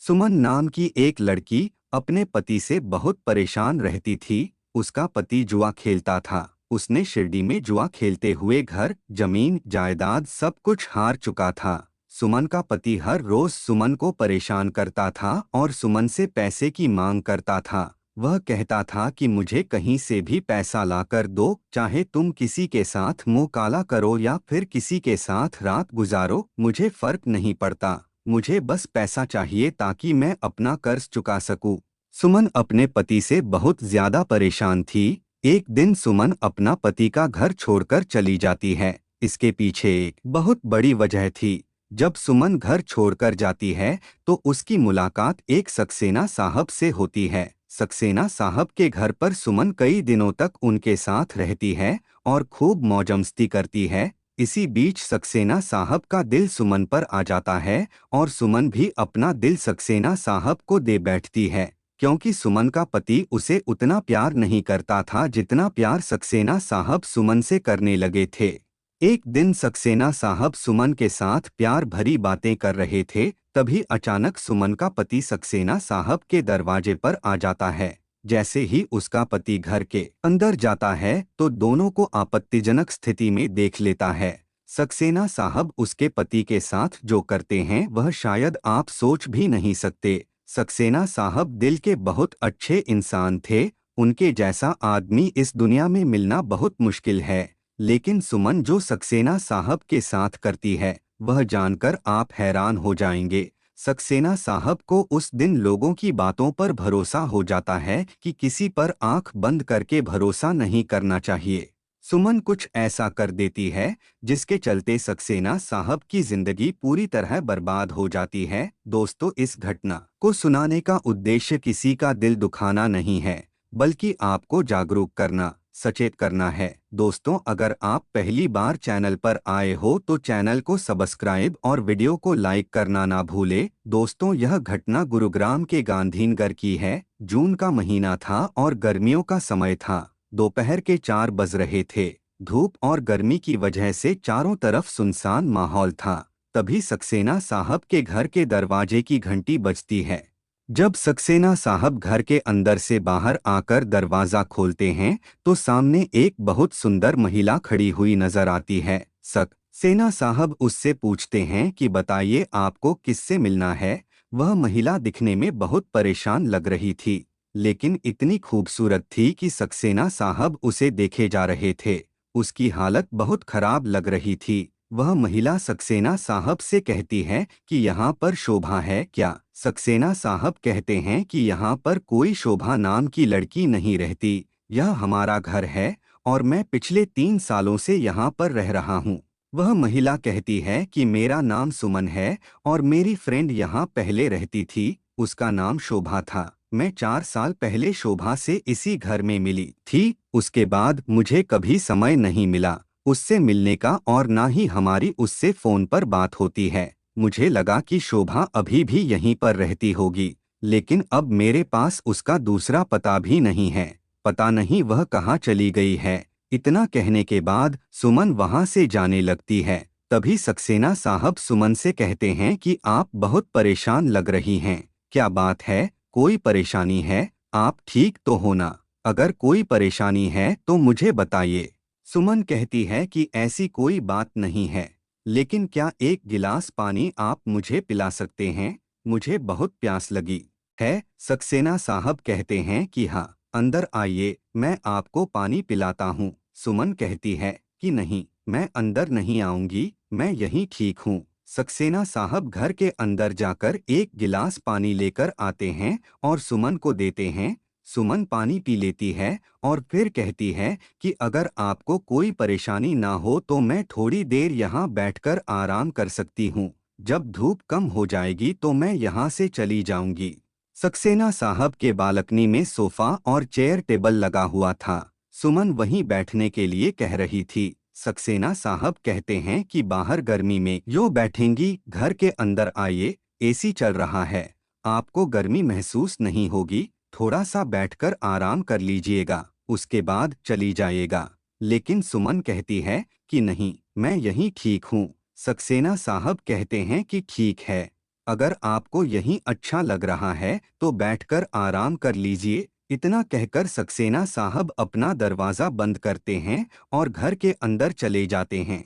सुमन नाम की एक लड़की अपने पति से बहुत परेशान रहती थी। उसका पति जुआ खेलता था। उसने शिरडी में जुआ खेलते हुए घर, जमीन, जायदाद सब कुछ हार चुका था। सुमन का पति हर रोज सुमन को परेशान करता था और सुमन से पैसे की मांग करता था। वह कहता था कि मुझे कहीं से भी पैसा लाकर दो, चाहे तुम किसी के साथ मुंह काला करो या फिर किसी के साथ रात गुजारो, मुझे फर्क नहीं पड़ता। मुझे बस पैसा चाहिए ताकि मैं अपना कर्ज चुका सकूं। सुमन अपने पति से बहुत ज्यादा परेशान थी। एक दिन सुमन अपना पति का घर छोड़कर चली जाती है। इसके पीछे एक बहुत बड़ी वजह थी। जब सुमन घर छोड़कर जाती है तो उसकी मुलाकात एक सक्सेना साहब से होती है। सक्सेना साहब के घर पर सुमन कई दिनों तक उनके साथ रहती है और खूब मौज-मस्ती करती है। इसी बीच सक्सेना साहब का दिल सुमन पर आ जाता है और सुमन भी अपना दिल सक्सेना साहब को दे बैठती है, क्योंकि सुमन का पति उसे उतना प्यार नहीं करता था जितना प्यार सक्सेना साहब सुमन से करने लगे थे। एक दिन सक्सेना साहब सुमन के साथ प्यार भरी बातें कर रहे थे, तभी अचानक सुमन का पति सक्सेना साहब के दरवाजे पर आ जाता है। जैसे ही उसका पति घर के अंदर जाता है तो दोनों को आपत्तिजनक स्थिति में देख लेता है। सक्सेना साहब उसके पति के साथ जो करते हैं वह शायद आप सोच भी नहीं सकते। सक्सेना साहब दिल के बहुत अच्छे इंसान थे। उनके जैसा आदमी इस दुनिया में मिलना बहुत मुश्किल है। लेकिन सुमन जो सक्सेना साहब के साथ करती है वह जानकर आप हैरान हो जाएंगे। सक्सेना साहब को उस दिन लोगों की बातों पर भरोसा हो जाता है कि किसी पर आंख बंद करके भरोसा नहीं करना चाहिए। सुमन कुछ ऐसा कर देती है जिसके चलते सक्सेना साहब की जिंदगी पूरी तरह बर्बाद हो जाती है। दोस्तों, इस घटना को सुनाने का उद्देश्य किसी का दिल दुखाना नहीं है, बल्कि आपको जागरूक करना, सचेत करना है। दोस्तों, अगर आप पहली बार चैनल पर आए हो तो चैनल को सब्सक्राइब और वीडियो को लाइक करना ना भूले। दोस्तों, यह घटना गुरुग्राम के गांधीनगर की है। जून का महीना था और गर्मियों का समय था। दोपहर के 4 बज रहे थे। धूप और गर्मी की वजह से चारों तरफ सुनसान माहौल था। तभी सक्सेना साहब के घर के दरवाजे की घंटी बजती है। जब सक्सेना साहब घर के अंदर से बाहर आकर दरवाजा खोलते हैं तो सामने एक बहुत सुंदर महिला खड़ी हुई नजर आती है। सक्सेना साहब उससे पूछते हैं कि बताइए, आपको किससे मिलना है। वह महिला दिखने में बहुत परेशान लग रही थी, लेकिन इतनी खूबसूरत थी कि सक्सेना साहब उसे देखे जा रहे थे। उसकी हालत बहुत खराब लग रही थी। वह महिला सक्सेना साहब से कहती है कि यहाँ पर शोभा है क्या। सक्सेना साहब कहते हैं कि यहाँ पर कोई शोभा नाम की लड़की नहीं रहती। यह हमारा घर है और मैं पिछले 3 सालों से यहाँ पर रह रहा हूँ। वह महिला कहती है कि मेरा नाम सुमन है और मेरी फ्रेंड यहाँ पहले रहती थी, उसका नाम शोभा था। मैं 4 साल पहले शोभा से इसी घर में मिली थी। उसके बाद मुझे कभी समय नहीं मिला उससे मिलने का और ना ही हमारी उससे फोन पर बात होती है। मुझे लगा कि शोभा अभी भी यहीं पर रहती होगी, लेकिन अब मेरे पास उसका दूसरा पता भी नहीं है। पता नहीं वह कहाँ चली गई है। इतना कहने के बाद सुमन वहां से जाने लगती है। तभी सक्सेना साहब सुमन से कहते हैं कि आप बहुत परेशान लग रही हैं। क्या बात है, कोई परेशानी है? आप ठीक तो हो ना? अगर कोई परेशानी है तो मुझे बताइए। सुमन कहती है कि ऐसी कोई बात नहीं है, लेकिन क्या एक गिलास पानी आप मुझे पिला सकते हैं? मुझे बहुत प्यास लगी है। सक्सेना साहब कहते हैं कि हाँ, अंदर आइए, मैं आपको पानी पिलाता हूँ। सुमन कहती है कि नहीं, मैं अंदर नहीं आऊंगी, मैं यहीं ठीक हूँ। सक्सेना साहब घर के अंदर जाकर एक गिलास पानी लेकर आते हैं और सुमन को देते हैं। सुमन पानी पी लेती है और फिर कहती है कि अगर आपको कोई परेशानी ना हो तो मैं थोड़ी देर यहाँ बैठकर आराम कर सकती हूँ। जब धूप कम हो जाएगी तो मैं यहाँ से चली जाऊंगी। सक्सेना साहब के बालकनी में सोफा और चेयर टेबल लगा हुआ था। सुमन वहीं बैठने के लिए कह रही थी। सक्सेना साहब कहते हैं कि बाहर गर्मी में यो बैठेंगी, घर के अंदर आइए, एसी चल रहा है, आपको गर्मी महसूस नहीं होगी, थोड़ा सा बैठकर आराम कर लीजिएगा, उसके बाद चली जाइएगा। लेकिन सुमन कहती है कि नहीं, मैं यहीं ठीक हूँ। सक्सेना साहब कहते हैं कि ठीक है, अगर आपको यहीं अच्छा लग रहा है तो बैठकर आराम कर लीजिए। इतना कहकर सक्सेना साहब अपना दरवाज़ा बंद करते हैं और घर के अंदर चले जाते हैं।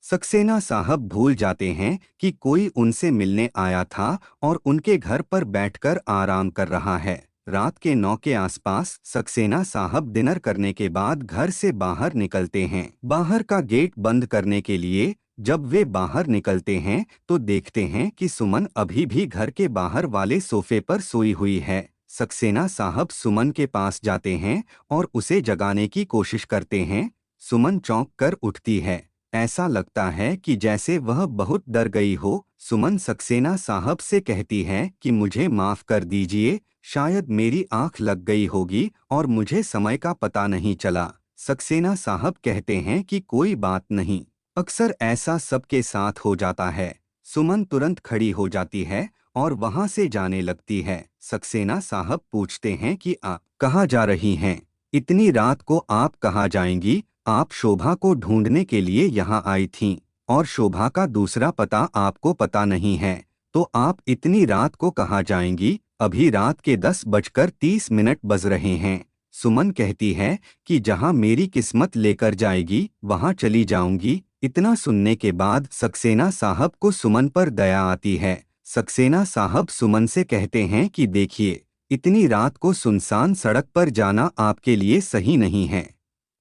सक्सेना साहब भूल जाते हैं कि कोई उनसे मिलने आया था और उनके घर पर बैठकर आराम कर रहा है। रात के 9 के आसपास सक्सेना साहब डिनर करने के बाद घर से बाहर निकलते हैं। बाहर का गेट बंद करने के लिए जब वे बाहर निकलते हैं तो देखते हैं कि सुमन अभी भी घर के बाहर वाले सोफे पर सोई हुई है। सक्सेना साहब सुमन के पास जाते हैं और उसे जगाने की कोशिश करते हैं। सुमन चौंक कर उठती है। ऐसा लगता है कि जैसे वह बहुत डर गई हो। सुमन सक्सेना साहब से कहती है कि मुझे माफ कर दीजिए, शायद मेरी आंख लग गई होगी और मुझे समय का पता नहीं चला। सक्सेना साहब कहते हैं कि कोई बात नहीं, अक्सर ऐसा सबके साथ हो जाता है। सुमन तुरंत खड़ी हो जाती है और वहां से जाने लगती है। सक्सेना साहब पूछते हैं कि आप कहाँ जा रही हैं? इतनी रात को आप कहाँ जाएंगी? आप शोभा को ढूंढने के लिए यहाँ आई थीं और शोभा का दूसरा पता आपको पता नहीं है, तो आप इतनी रात को कहाँ जाएंगी? अभी रात के 10:30 बज रहे हैं। सुमन कहती है कि जहाँ मेरी किस्मत लेकर जाएगी वहाँ चली जाऊंगी। इतना सुनने के बाद सक्सेना साहब को सुमन पर दया आती है। सक्सेना साहब सुमन से कहते हैं कि देखिए, इतनी रात को सुनसान सड़क पर जाना आपके लिए सही नहीं है।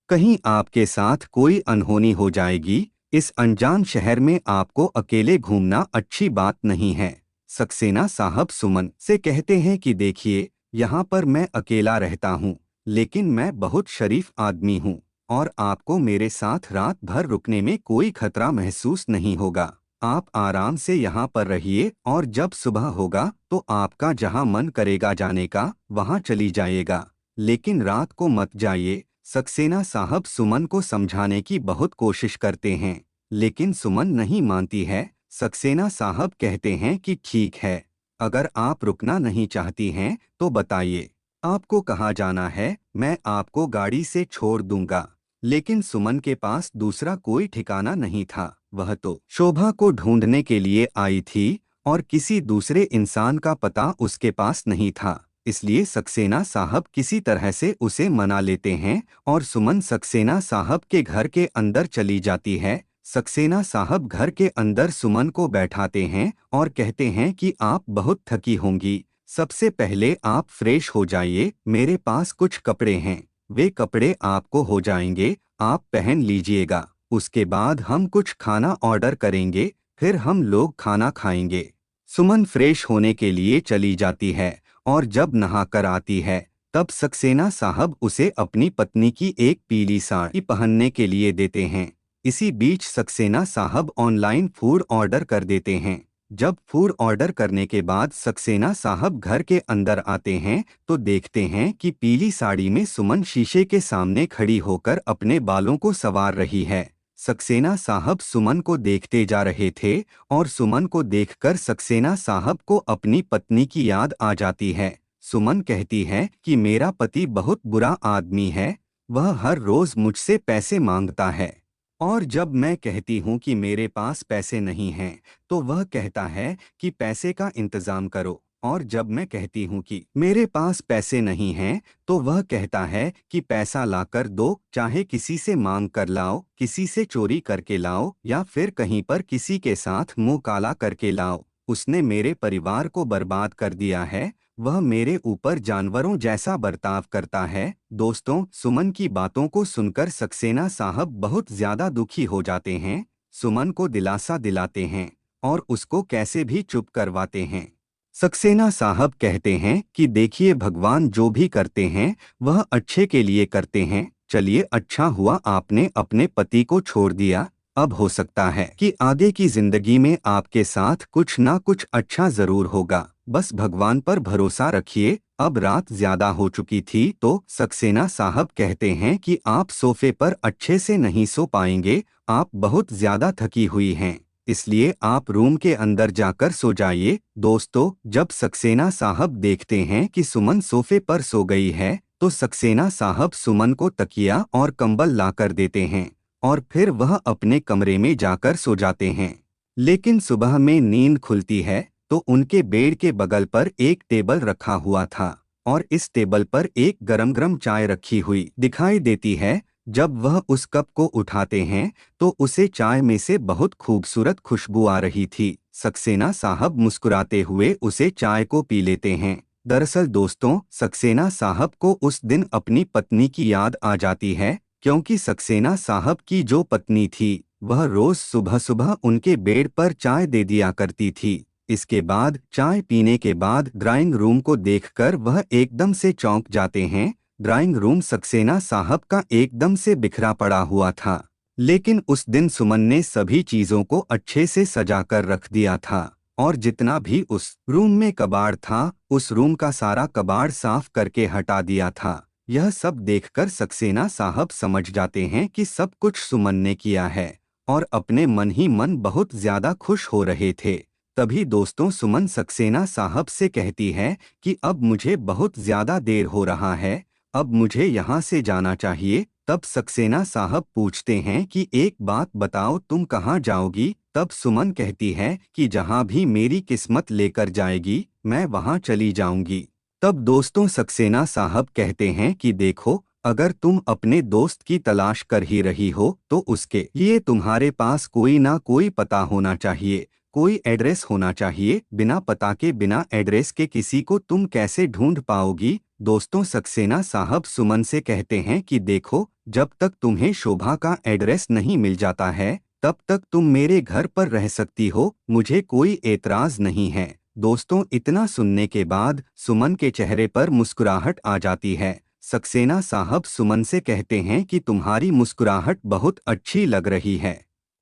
कहीं आपके साथ कोई अनहोनी हो जाएगी। इस अनजान शहर में आपको अकेले घूमना अच्छी बात नहीं है। सक्सेना साहब सुमन से कहते हैं कि देखिए, यहाँ पर मैं अकेला रहता हूँ, लेकिन मैं बहुत शरीफ आदमी हूँ और आपको मेरे साथ रात भर रुकने में कोई खतरा महसूस नहीं होगा। आप आराम से यहाँ पर रहिए और जब सुबह होगा तो आपका जहाँ मन करेगा जाने का वहाँ चली जाइएगा, लेकिन रात को मत जाइए। सक्सेना साहब सुमन को समझाने की बहुत कोशिश करते हैं, लेकिन सुमन नहीं मानती है। सक्सेना साहब कहते हैं कि ठीक है, अगर आप रुकना नहीं चाहती हैं तो बताइए, आपको कहाँ जाना है, मैं आपको गाड़ी से छोड़ दूंगा। लेकिन सुमन के पास दूसरा कोई ठिकाना नहीं था। वह तो शोभा को ढूंढने के लिए आई थी और किसी दूसरे इंसान का पता उसके पास नहीं था। इसलिए सक्सेना साहब किसी तरह से उसे मना लेते हैं और सुमन सक्सेना साहब के घर के अंदर चली जाती है। सक्सेना साहब घर के अंदर सुमन को बैठाते हैं और कहते हैं कि आप बहुत थकी होंगी, सबसे पहले आप फ्रेश हो जाइए, मेरे पास कुछ कपड़े हैं, वे कपड़े आपको हो जाएंगे, आप पहन लीजिएगा। उसके बाद हम कुछ खाना ऑर्डर करेंगे, फिर हम लोग खाना खाएंगे। सुमन फ्रेश होने के लिए चली जाती है और जब नहाकर आती है तब सक्सेना साहब उसे अपनी पत्नी की एक पीली साड़ी पहनने के लिए देते हैं। इसी बीच सक्सेना साहब ऑनलाइन फूड ऑर्डर कर देते हैं। जब फूड ऑर्डर करने के बाद सक्सेना साहब घर के अंदर आते हैं तो देखते हैं कि पीली साड़ी में सुमन शीशे के सामने खड़ी होकर अपने बालों को संवार रही है। सक्सेना साहब सुमन को देखते जा रहे थे और सुमन को देखकर सक्सेना साहब को अपनी पत्नी की याद आ जाती है। सुमन कहती है कि मेरा पति बहुत बुरा आदमी है, वह हर रोज मुझसे पैसे मांगता है और जब मैं कहती हूँ कि मेरे पास पैसे नहीं हैं तो वह कहता है कि पैसे का इंतजाम करो, और जब मैं कहती हूँ कि मेरे पास पैसे नहीं हैं तो वह कहता है कि पैसा लाकर दो, चाहे किसी से मांग कर लाओ, किसी से चोरी करके लाओ या फिर कहीं पर किसी के साथ मुंह काला करके लाओ। उसने मेरे परिवार को बर्बाद कर दिया है, वह मेरे ऊपर जानवरों जैसा बर्ताव करता है। दोस्तों, सुमन की बातों को सुनकर सक्सेना साहब बहुत ज्यादा दुखी हो जाते हैं। सुमन को दिलासा दिलाते हैं और उसको कैसे भी चुप करवाते हैं। सक्सेना साहब कहते हैं कि देखिए, भगवान जो भी करते हैं वह अच्छे के लिए करते हैं। चलिए, अच्छा हुआ आपने अपने पति को छोड़ दिया, अब हो सकता है कि आगे की जिंदगी में आपके साथ कुछ ना कुछ अच्छा जरूर होगा। बस भगवान पर भरोसा रखिए। अब रात ज्यादा हो चुकी थी तो सक्सेना साहब कहते हैं कि आप सोफे पर अच्छे से नहीं सो पाएंगे, आप बहुत ज्यादा थकी हुई हैं, इसलिए आप रूम के अंदर जाकर सो जाइए। दोस्तों, जब सक्सेना साहब देखते हैं कि सुमन सोफे पर सो गई है तो सक्सेना साहब सुमन को तकिया और कंबल लाकर देते हैं और फिर वह अपने कमरे में जाकर सो जाते हैं। लेकिन सुबह में नींद खुलती है तो उनके बेड के बगल पर एक टेबल रखा हुआ था और इस टेबल पर एक गरम गरम चाय रखी हुई दिखाई देती है। जब वह उस कप को उठाते हैं तो उसे चाय में से बहुत खूबसूरत खुशबू आ रही थी। सक्सेना साहब मुस्कुराते हुए उसे चाय को पी लेते हैं। दरअसल दोस्तों, सक्सेना साहब को उस दिन अपनी पत्नी की याद आ जाती है, क्योंकि सक्सेना साहब की जो पत्नी थी वह रोज सुबह सुबह उनके बेड पर चाय दे दिया करती थी। इसके बाद चाय पीने के बाद ड्राइंग रूम को देखकर वह एकदम से चौंक जाते हैं। ड्राइंग रूम सक्सेना साहब का एकदम से बिखरा पड़ा हुआ था, लेकिन उस दिन सुमन ने सभी चीजों को अच्छे से सजा कर रख दिया था और जितना भी उस रूम में कबाड़ था उस रूम का सारा कबाड़ साफ करके हटा दिया था। यह सब देखकर सक्सेना साहब समझ जाते हैं कि सब कुछ सुमन ने किया है और अपने मन ही मन बहुत ज्यादा खुश हो रहे थे। तभी दोस्तों सुमन सक्सेना साहब से कहती है कि अब मुझे बहुत ज्यादा देर हो रहा है, अब मुझे यहाँ से जाना चाहिए। तब सक्सेना साहब पूछते हैं कि एक बात बताओ, तुम कहाँ जाओगी? तब सुमन कहती है कि जहाँ भी मेरी किस्मत लेकर जाएगी मैं वहाँ चली जाऊंगी। तब दोस्तों सक्सेना साहब कहते हैं कि देखो, अगर तुम अपने दोस्त की तलाश कर ही रही हो तो उसके लिए तुम्हारे पास कोई ना कोई पता होना चाहिए, कोई एड्रेस होना चाहिए। बिना पता के, बिना एड्रेस के किसी को तुम कैसे ढूंढ पाओगी? दोस्तों सक्सेना साहब सुमन से कहते हैं कि देखो, जब तक तुम्हें शोभा का एड्रेस नहीं मिल जाता है तब तक तुम मेरे घर पर रह सकती हो, मुझे कोई एतराज नहीं है। दोस्तों इतना सुनने के बाद सुमन के चेहरे पर मुस्कुराहट आ जाती है। सक्सेना साहब सुमन से कहते हैं कि तुम्हारी मुस्कुराहट बहुत अच्छी लग रही है,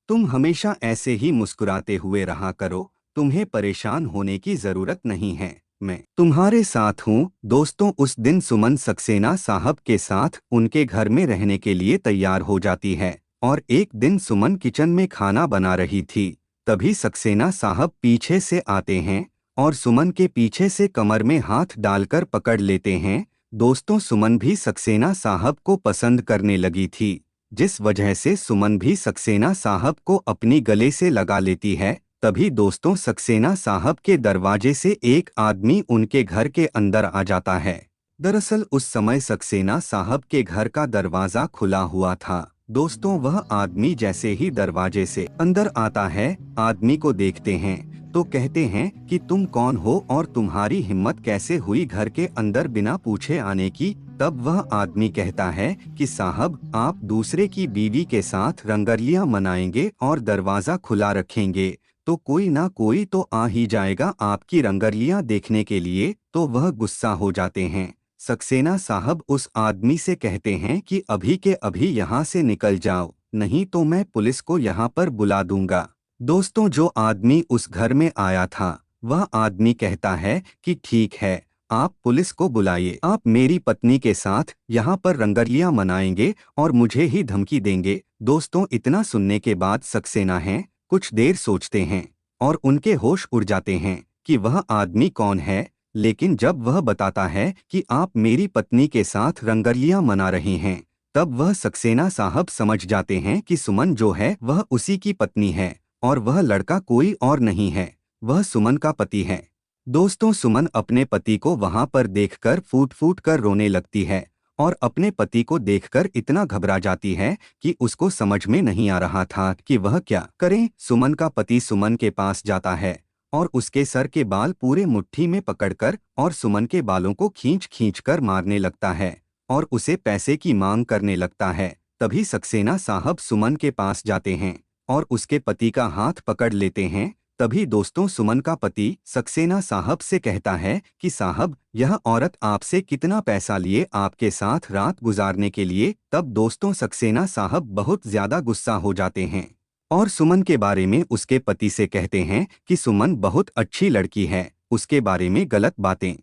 तुम हमेशा ऐसे ही मुस्कुराते हुए रहा करो, तुम्हें परेशान होने की जरूरत नहीं है, मैं तुम्हारे साथ हूँ। दोस्तों उस दिन सुमन सक्सेना साहब के साथ उनके घर में रहने के लिए तैयार हो जाती है और एक दिन सुमन किचन में खाना बना रही थी। तभी सक्सेना साहब पीछे से आते हैं और सुमन के पीछे से कमर में हाथ डालकर पकड़ लेते हैं। दोस्तों सुमन भी सक्सेना साहब को पसंद करने लगी थी, जिस वजह से सुमन भी सक्सेना साहब को अपनी गले से लगा लेती है। तभी दोस्तों सक्सेना साहब के दरवाजे से एक आदमी उनके घर के अंदर आ जाता है। दरअसल उस समय सक्सेना साहब के घर का दरवाजा खुला हुआ था। दोस्तों वह आदमी जैसे ही दरवाजे से अंदर आता है, आदमी को देखते हैं तो कहते हैं कि तुम कौन हो और तुम्हारी हिम्मत कैसे हुई घर के अंदर बिना पूछे आने की? तब वह आदमी कहता है कि साहब, आप दूसरे की बीवी के साथ रंगरलियां मनाएंगे और दरवाजा खुला रखेंगे तो कोई ना कोई तो आ ही जाएगा आपकी रंगरलियां देखने के लिए। तो वह गुस्सा हो जाते हैं। सक्सेना साहब उस आदमी से कहते हैं कि अभी के अभी यहाँ से निकल जाओ, नहीं तो मैं पुलिस को यहाँ पर बुला दूंगा। दोस्तों जो आदमी उस घर में आया था वह आदमी कहता है कि ठीक है, आप पुलिस को बुलाइए, आप मेरी पत्नी के साथ यहाँ पर रंगरलियां मनाएंगे और मुझे ही धमकी देंगे। दोस्तों इतना सुनने के बाद सक्सेना हैं कुछ देर सोचते हैं और उनके होश उड़ जाते हैं कि वह आदमी कौन है। लेकिन जब वह बताता है कि आप मेरी पत्नी के साथ रंगरलियां मना रहे हैं, तब वह सक्सेना साहब समझ जाते हैं कि सुमन जो है वह उसी की पत्नी है और वह लड़का कोई और नहीं है, वह सुमन का पति है। दोस्तों सुमन अपने पति को वहां पर देखकर फूट फूट कर रोने लगती है और अपने पति को देखकर इतना घबरा जाती है कि उसको समझ में नहीं आ रहा था कि वह क्या करे। सुमन का पति सुमन के पास जाता है और उसके सर के बाल पूरे मुट्ठी में पकड़कर और सुमन के बालों को खींच खींच कर मारने लगता है और उसे पैसे की मांग करने लगता है। तभी सक्सेना साहब सुमन के पास जाते हैं और उसके पति का हाथ पकड़ लेते हैं। तभी दोस्तों सुमन का पति सक्सेना साहब से कहता है कि साहब, यह औरत आपसे कितना पैसा लिए आपके साथ रात गुजारने के लिए? तब दोस्तों सक्सेना साहब बहुत ज्यादा गुस्सा हो जाते हैं और सुमन के बारे में उसके पति से कहते हैं कि सुमन बहुत अच्छी लड़की है, उसके बारे में गलत बातें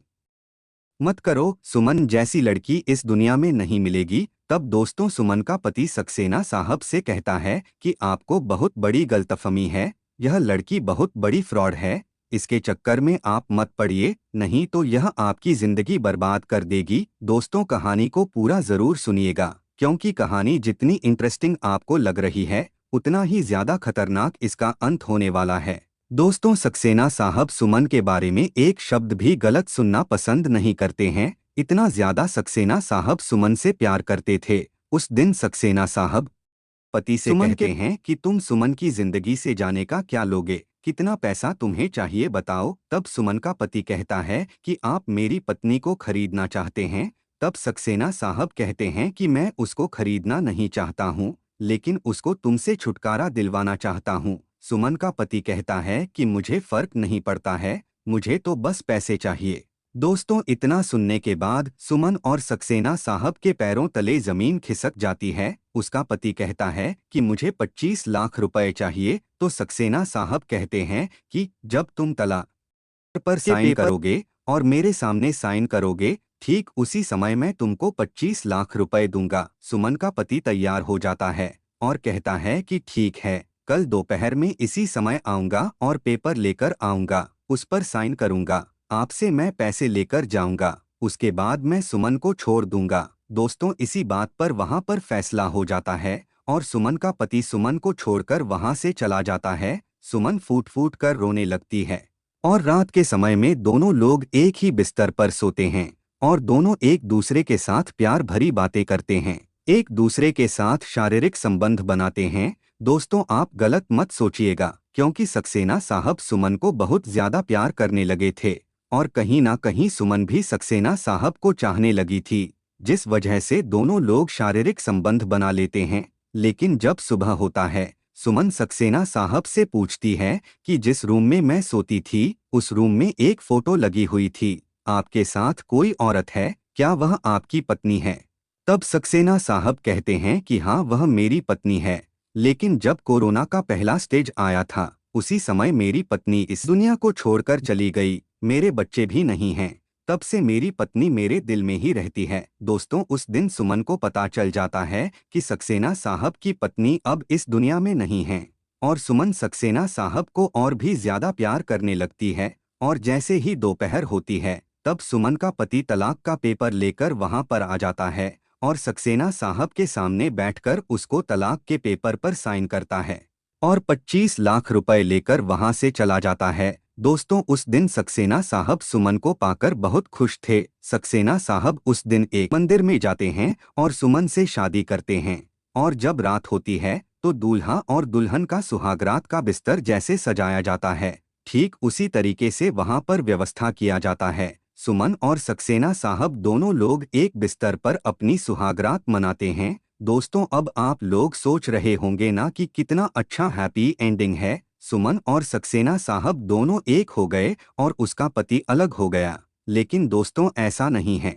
मत करो, सुमन जैसी लड़की इस दुनिया में नहीं मिलेगी। तब दोस्तों सुमन का पति सक्सेना साहब से कहता है कि आपको बहुत बड़ी गलतफहमी है, यह लड़की बहुत बड़ी फ्रॉड है, इसके चक्कर में आप मत पड़िए, नहीं तो यह आपकी जिंदगी बर्बाद कर देगी। दोस्तों कहानी को पूरा जरूर सुनिएगा, क्योंकि कहानी जितनी इंटरेस्टिंग आपको लग रही है उतना ही ज्यादा खतरनाक इसका अंत होने वाला है। दोस्तों, सक्सेना साहब सुमन के बारे में एक शब्द भी गलत सुनना पसंद नहीं करते हैं। इतना ज्यादा सक्सेना साहब सुमन से प्यार करते थे। उस दिन सक्सेना साहब पति से सुमन कहते हैं कि तुम सुमन की जिंदगी से जाने का क्या लोगे, कितना पैसा तुम्हें चाहिए बताओ। तब सुमन का पति कहता है कि आप मेरी पत्नी को खरीदना चाहते हैं। तब सक्सेना साहब कहते हैं कि मैं उसको खरीदना नहीं चाहता हूँ, लेकिन उसको तुमसे छुटकारा दिलवाना चाहता हूँ। सुमन का पति कहता है कि मुझे फर्क नहीं पड़ता है, मुझे तो बस पैसे चाहिए। दोस्तों, इतना सुनने के बाद सुमन और सक्सेना साहब के पैरों तले जमीन खिसक जाती है। उसका पति कहता है कि मुझे 25 लाख रुपए चाहिए। तो सक्सेना साहब कहते हैं कि जब तुम तलाक पर साइन करोगे और मेरे सामने साइन करोगे, ठीक उसी समय मैं तुमको 25 लाख रुपए दूंगा। सुमन का पति तैयार हो जाता है और कहता है कि ठीक है, कल दोपहर में इसी समय आऊंगा और पेपर लेकर आऊंगा, उस पर साइन करूंगा, आपसे मैं पैसे लेकर जाऊंगा, उसके बाद मैं सुमन को छोड़ दूंगा। दोस्तों, इसी बात पर वहां पर फैसला हो जाता है और सुमन का पति सुमन को छोड़कर वहां से चला जाता है। सुमन फूट फूट कर रोने लगती है और रात के समय में दोनों लोग एक ही बिस्तर पर सोते हैं और दोनों एक दूसरे के साथ प्यार भरी बातें करते हैं, एक दूसरे के साथ शारीरिक संबंध बनाते हैं। दोस्तों, आप गलत मत सोचिएगा, क्योंकि सक्सेना साहब सुमन को बहुत ज्यादा प्यार करने लगे थे और कहीं ना कहीं सुमन भी सक्सेना साहब को चाहने लगी थी, जिस वजह से दोनों लोग शारीरिक संबंध बना लेते हैं। लेकिन जब सुबह होता है, सुमन सक्सेना साहब से पूछती है कि जिस रूम में मैं सोती थी उस रूम में एक फोटो लगी हुई थी, आपके साथ कोई औरत है क्या, वह आपकी पत्नी है? तब सक्सेना साहब कहते हैं कि हाँ, वह मेरी पत्नी है, लेकिन जब कोरोना का पहला स्टेज आया था उसी समय मेरी पत्नी इस दुनिया को छोड़कर चली गई, मेरे बच्चे भी नहीं हैं, तब से मेरी पत्नी मेरे दिल में ही रहती है। दोस्तों, उस दिन सुमन को पता चल जाता है कि सक्सेना साहब की पत्नी अब इस दुनिया में नहीं है और सुमन सक्सेना साहब को और भी ज्यादा प्यार करने लगती है। और जैसे ही दोपहर होती है, तब सुमन का पति तलाक का पेपर लेकर वहां पर आ जाता है और सक्सेना साहब के सामने बैठकर उसको तलाक के पेपर पर साइन करता है और 25 लाख रुपए लेकर वहां से चला जाता है। दोस्तों, उस दिन सक्सेना साहब सुमन को पाकर बहुत खुश थे। सक्सेना साहब उस दिन एक मंदिर में जाते हैं और सुमन से शादी करते हैं और जब रात होती है तो दूल्हा और दुल्हन का सुहागरात का बिस्तर जैसे सजाया जाता है, ठीक उसी तरीके से वहां पर व्यवस्था किया जाता है। सुमन और सक्सेना साहब दोनों लोग एक बिस्तर पर अपनी सुहागरात मनाते हैं। दोस्तों, अब आप लोग सोच रहे होंगे ना कि कितना अच्छा हैप्पी एंडिंग है। सुमन और सक्सेना साहब दोनों एक हो गए और उसका पति अलग हो गया, लेकिन दोस्तों ऐसा नहीं है।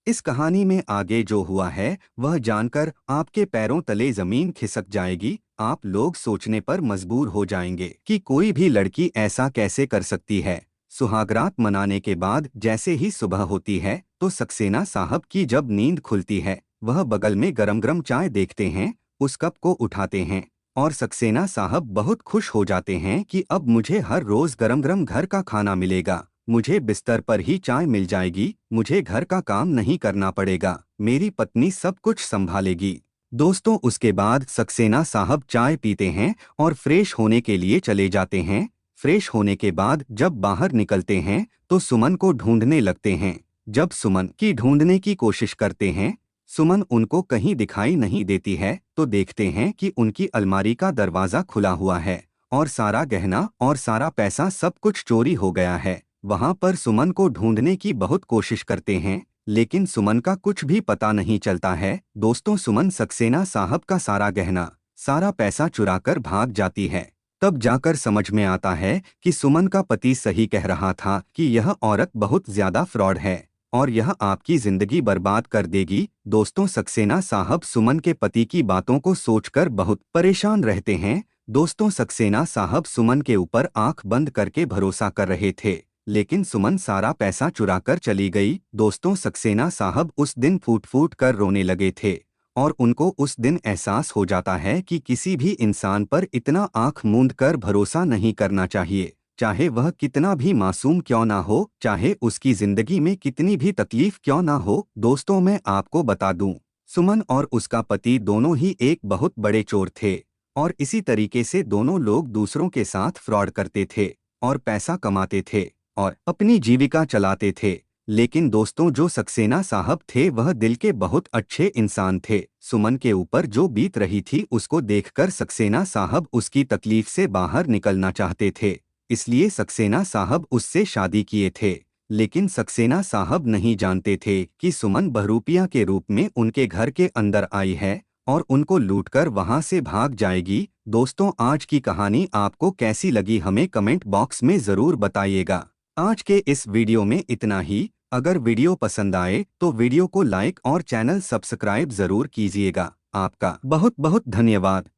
इस कहानी में आगे जो हुआ है वह जानकर आपके पैरों तले जमीन खिसक जाएगी। आप लोग सोचने पर मजबूर हो जाएंगे कि कोई भी लड़की ऐसा कैसे कर सकती है। सुहागरात मनाने के बाद जैसे ही सुबह होती है तो सक्सेना साहब की जब नींद खुलती है, वह बगल में गरम गरम चाय देखते हैं, उस कप को उठाते हैं और सक्सेना साहब बहुत खुश हो जाते हैं कि अब मुझे हर रोज गरम गरम घर का खाना मिलेगा, मुझे बिस्तर पर ही चाय मिल जाएगी, मुझे घर का काम नहीं करना पड़ेगा, मेरी पत्नी सब कुछ संभालेगी। दोस्तों, उसके बाद सक्सेना साहब चाय पीते हैं और फ्रेश होने के लिए चले जाते हैं। फ्रेश होने के बाद जब बाहर निकलते हैं तो सुमन को ढूंढने लगते हैं। जब सुमन की ढूंढने की कोशिश करते हैं, सुमन उनको कहीं दिखाई नहीं देती है तो देखते हैं कि उनकी अलमारी का दरवाज़ा खुला हुआ है और सारा गहना और सारा पैसा सब कुछ चोरी हो गया है। वहां पर सुमन को ढूंढने की बहुत कोशिश करते हैं, लेकिन सुमन का कुछ भी पता नहीं चलता है। दोस्तों, सुमन सक्सेना साहब का सारा गहना सारा पैसा चुराकर भाग जाती है। तब जाकर समझ में आता है कि सुमन का पति सही कह रहा था कि यह औरत बहुत ज्यादा फ्रॉड है और यह आपकी जिंदगी बर्बाद कर देगी। दोस्तों, सक्सेना साहब सुमन के पति की बातों को सोचकर बहुत परेशान रहते हैं। दोस्तों, सक्सेना साहब सुमन के ऊपर आंख बंद करके भरोसा कर रहे थे, लेकिन सुमन सारा पैसा चुराकर चली गई। दोस्तों, सक्सेना साहब उस दिन फूट फूट कर रोने लगे थे और उनको उस दिन एहसास हो जाता है कि किसी भी इंसान पर इतना आंख मूंद कर भरोसा नहीं करना चाहिए, चाहे वह कितना भी मासूम क्यों ना हो, चाहे उसकी जिंदगी में कितनी भी तकलीफ क्यों ना हो। दोस्तों, मैं आपको बता दूं, सुमन और उसका पति दोनों ही एक बहुत बड़े चोर थे और इसी तरीके से दोनों लोग दूसरों के साथ फ्रॉड करते थे और पैसा कमाते थे और अपनी जीविका चलाते थे। लेकिन दोस्तों, जो सक्सेना साहब थे वह दिल के बहुत अच्छे इंसान थे। सुमन के ऊपर जो बीत रही थी उसको देखकर सक्सेना साहब उसकी तकलीफ से बाहर निकलना चाहते थे, इसलिए सक्सेना साहब उससे शादी किए थे। लेकिन सक्सेना साहब नहीं जानते थे कि सुमन बहरूपिया के रूप में उनके घर के अंदर आई है और उनको लूटकर वहां से भाग जाएगी। दोस्तों, आज की कहानी आपको कैसी लगी हमें कमेंट बॉक्स में ज़रूर बताइएगा। आज के इस वीडियो में इतना ही। अगर वीडियो पसंद आए तो वीडियो को लाइक और चैनल सब्सक्राइब ज़रूर कीजिएगा। आपका बहुत बहुत धन्यवाद।